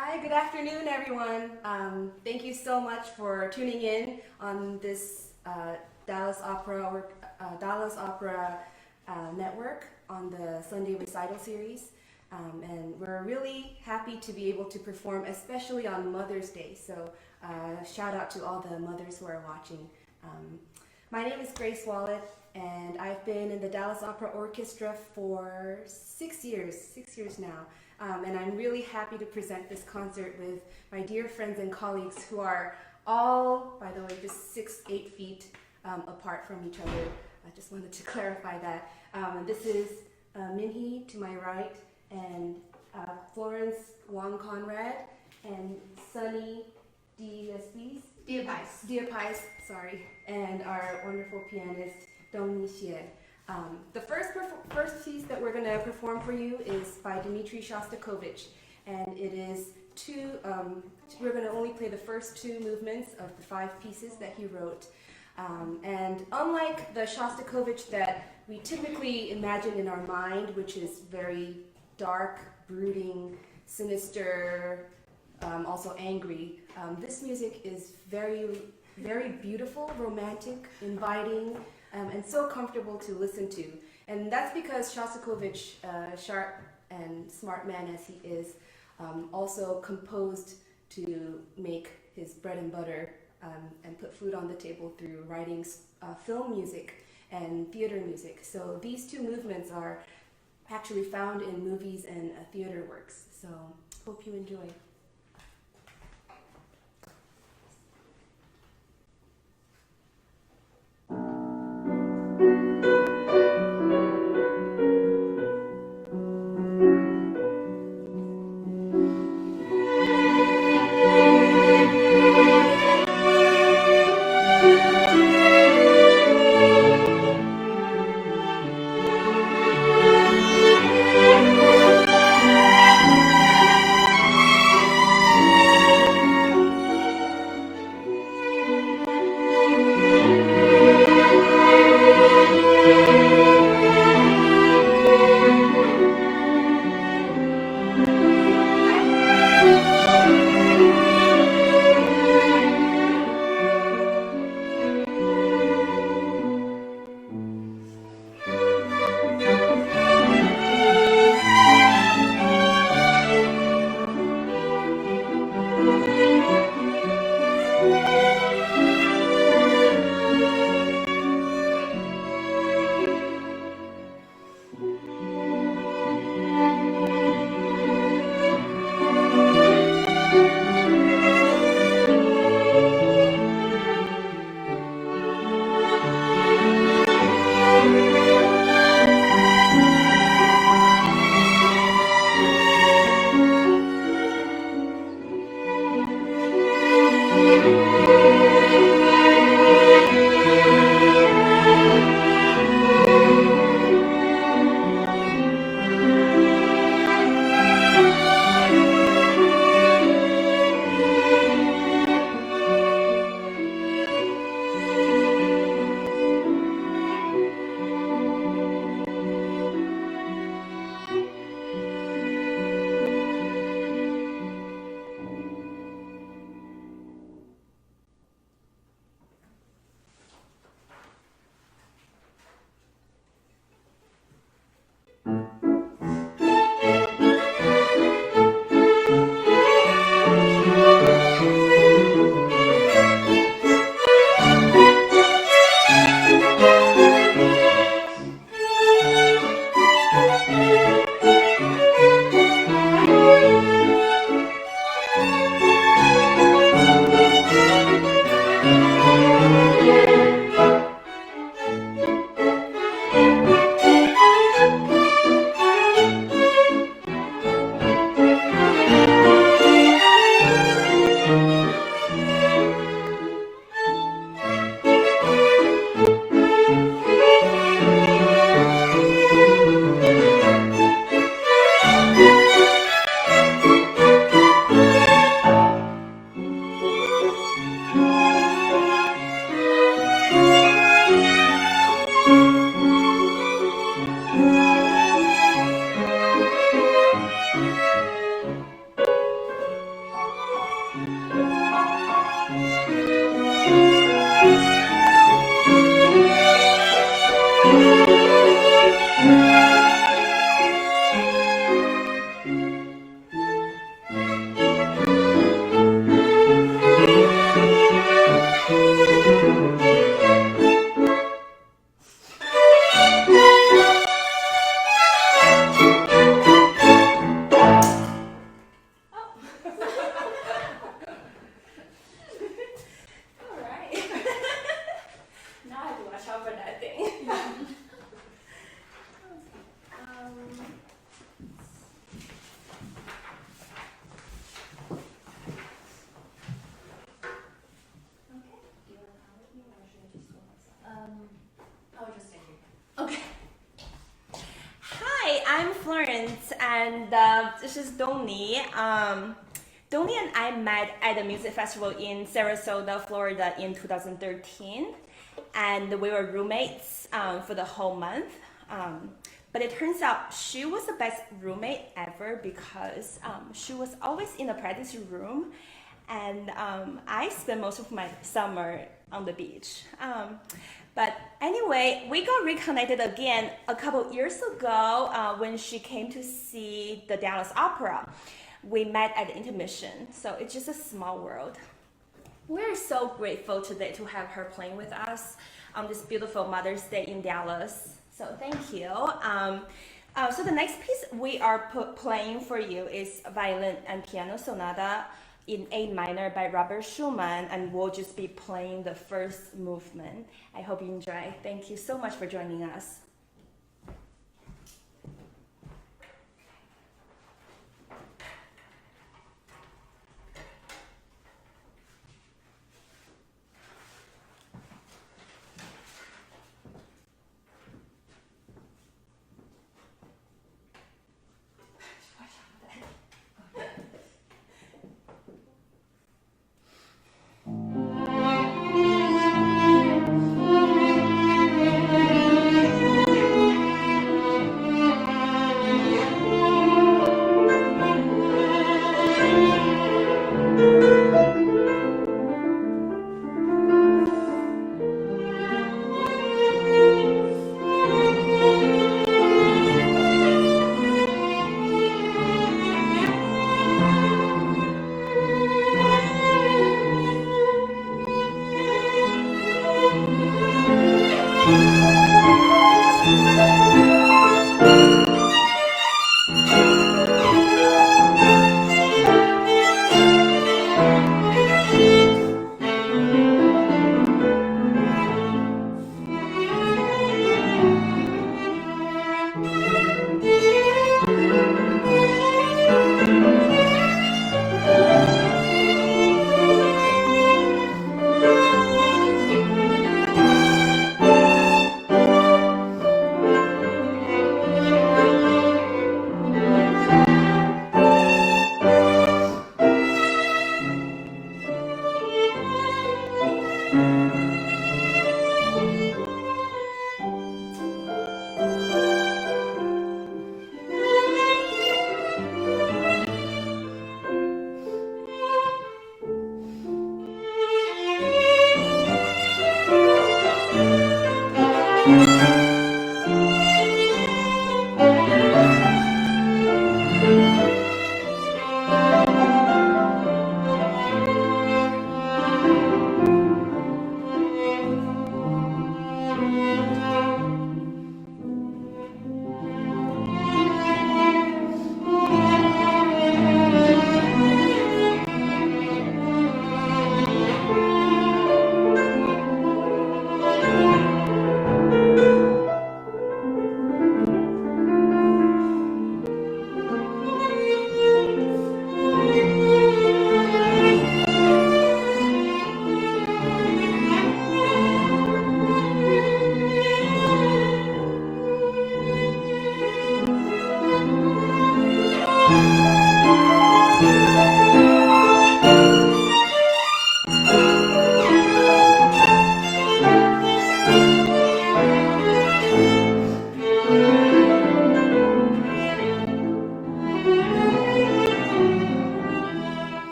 Hi, good afternoon, everyone. Thank you so much for tuning in on this Dallas Opera Network on the Sunday Recital Series. And we're really happy to be able to perform, especially on Mother's Day. So shout out to all the mothers who are watching. My name is Grace Wollett, and I've been in the Dallas Opera Orchestra for 6 years now. And I'm really happy to present this concert with my dear friends and colleagues who are all, by the way, just 6-8 feet apart from each other. I just wanted to clarify that. This is Minhee to my right, and Florence Wang Conrad, and Sunny Diapais, sorry, and our wonderful pianist, Dongni Xie. The first piece that we're going to perform for you is by Dimitri Shostakovich, and it is we're going to only play the first 2 movements of the 5 pieces that he wrote. And unlike the Shostakovich that we typically imagine in our mind, which is very dark, brooding, sinister, also angry, this music is very, very beautiful, romantic, inviting, and so comfortable to listen to. And that's because Shostakovich, sharp and smart man as he is, also composed to make his bread and butter and put food on the table through writing film music and theater music. So these 2 movements are actually found in movies and theater works. So hope you enjoy. and this is Dongni. Dongni and I met at the music festival in Sarasota, Florida in 2013, and we were roommates for the whole month. But it turns out she was the best roommate ever because she was always in the practice room, and I spent most of my summer on the beach. But anyway, we got reconnected again a couple years ago when she came to see the Dallas Opera. We met at the intermission, so it's just a small world. We're so grateful today to have her playing with us on this beautiful Mother's Day in Dallas. So thank you. So the next piece we are playing for you is Violin and Piano Sonata in A minor by Robert Schumann, and we'll just be playing the first movement. I hope you enjoy. Thank you so much for joining us.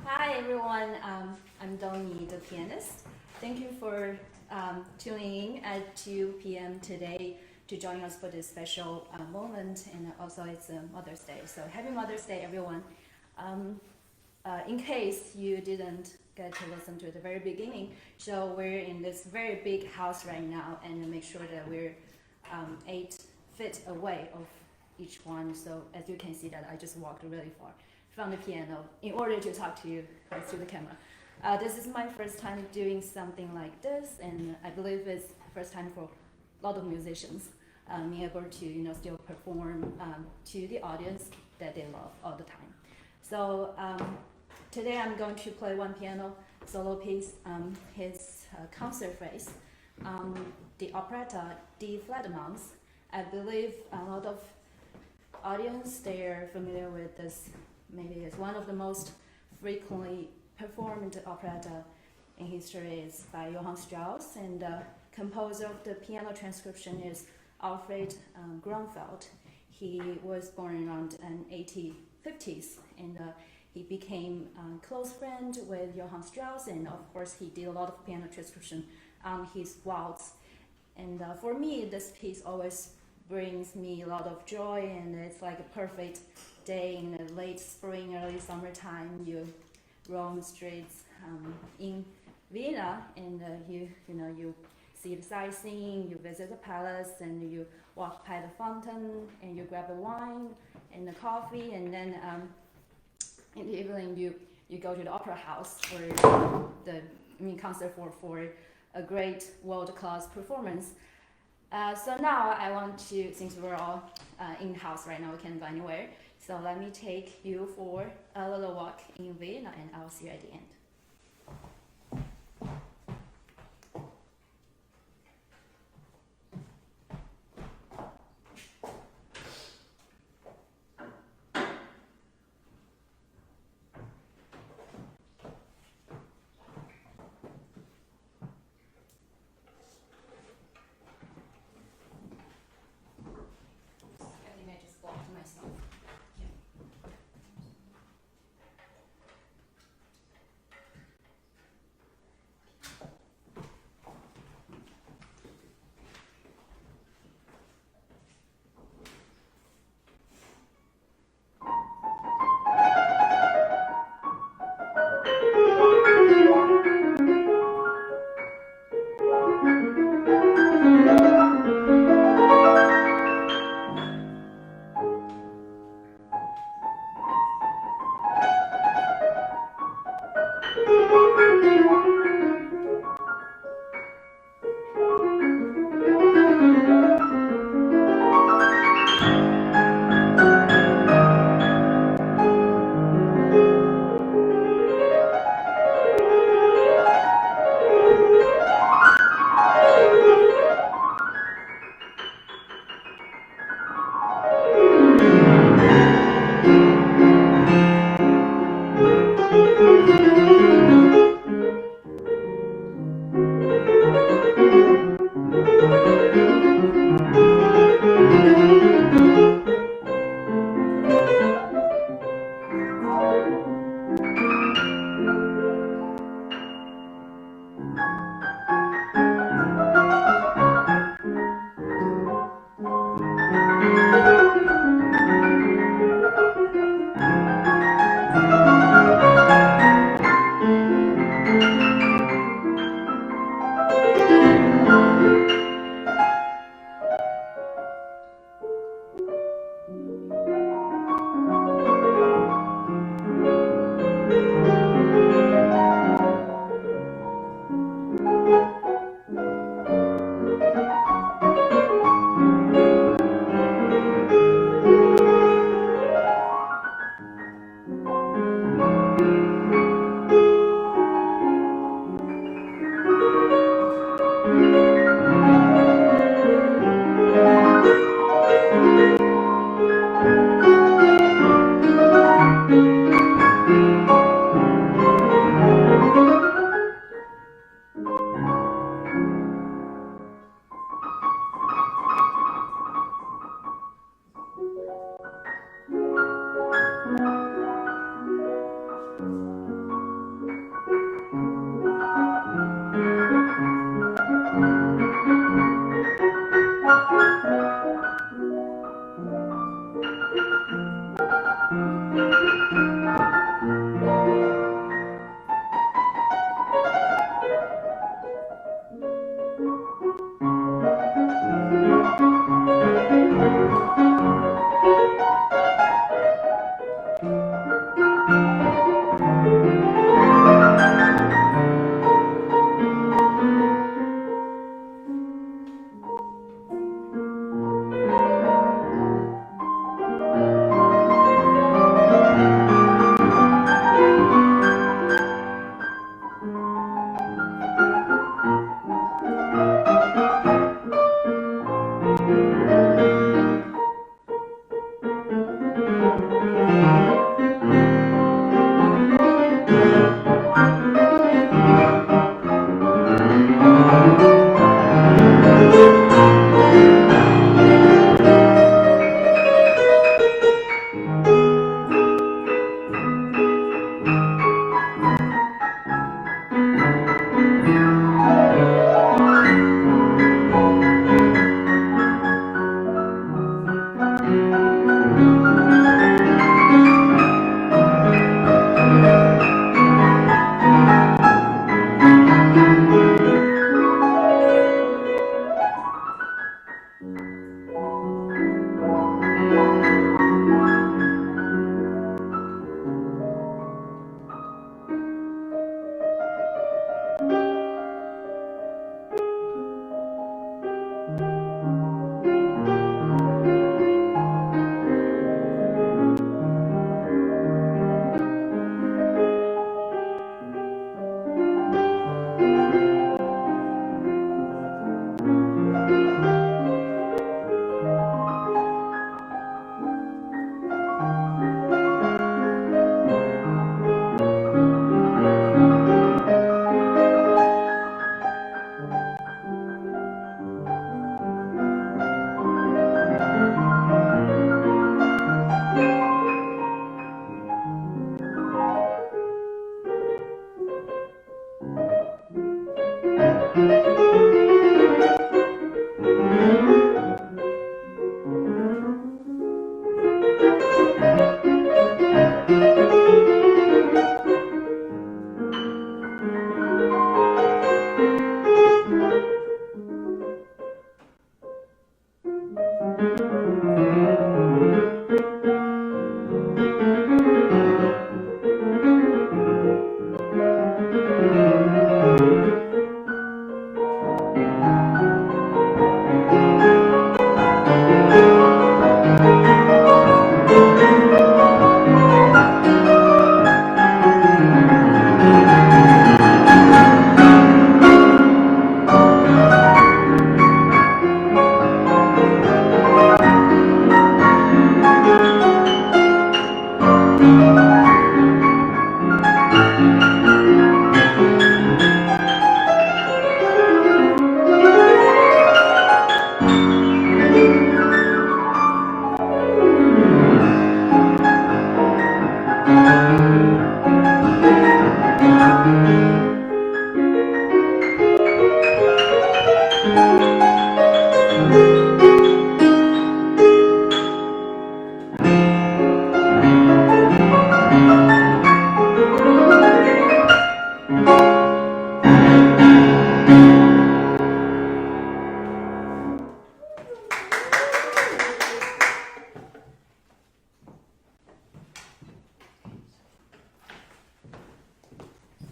Hi everyone, I'm Dongni, the pianist. Thank you for tuning in at 2 p.m. today to join us for this special moment, and also it's Mother's Day. So happy Mother's Day, everyone. In case you didn't get to listen to the very beginning, so we're in this very big house right now, and make sure that we're 8 feet away of each one. So as you can see that I just walked really far from the piano in order to talk to you through the camera. This is my first time doing something like this, and I believe it's first time for a lot of musicians being able to still perform to the audience that they love all the time. So today I'm going to play one piano solo piece, his concert phrase, the operetta Die Fledermaus. I believe a lot of audience, they're familiar with this. Maybe it's one of the most frequently performed operetta in history. Is by Johann Strauss, and the composer of the piano transcription is Alfred Grünfeld. He was born around the 1850s, and he became a close friend with Johann Strauss, and of course he did a lot of piano transcription on his waltz. And for me, this piece always brings me a lot of joy, and it's like a perfect day in the late spring, early summertime. You roam the streets in Vienna, and you see the sightseeing, you visit the palace, and you walk by the fountain, and you grab a wine and the coffee, and then in the evening you go to the opera house for the concert for a great world-class performance. So now I want to, since we're all in-house right now, we can't go anywhere, so let me take you for a little walk in Vienna, and I'll see you at the end.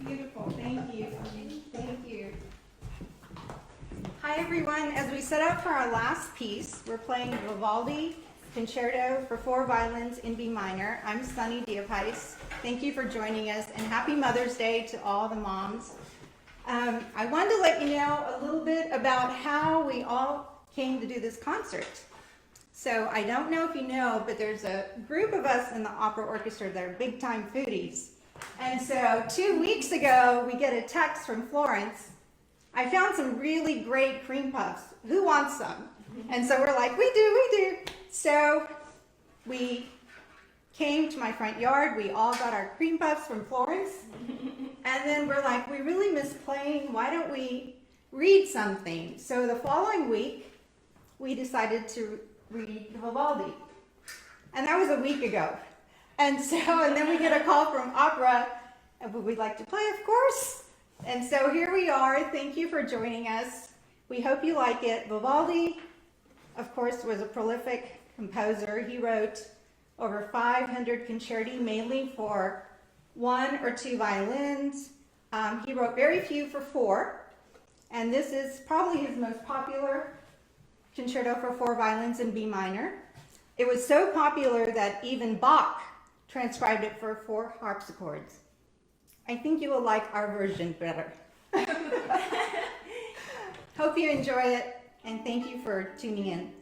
Beautiful, thank you. Thank you. Hi everyone, as we set up for our last piece, we're playing Vivaldi Concerto for Four Violins in B minor. I'm Sunny Diapais. Thank you for joining us and happy Mother's Day to all the moms. I wanted to let you know a little bit about how we all came to do this concert. So I don't know if you know, but there's a group of us in the opera orchestra that are big time foodies. And so 2 weeks ago, we get a text from Florence. I found some really great cream puffs. Who wants some? And so we're like, we do. So we came to my front yard. We all got our cream puffs from Florence. And then we're like, we really miss playing. Why don't we read something? So the following week, we decided to read Vivaldi. And that was a week ago. And then we get a call from opera, and would we like to play, of course? And so here we are. Thank you for joining us. We hope you like it. Vivaldi, of course, was a prolific composer. He wrote over 500 concerti, mainly for 1 or 2 violins. He wrote very few for 4, and this is probably his most popular concerto for 4 violins in B minor. It was so popular that even Bach transcribed it for 4 harpsichords. I think you will like our version better. Hope you enjoy it, and thank you for tuning in.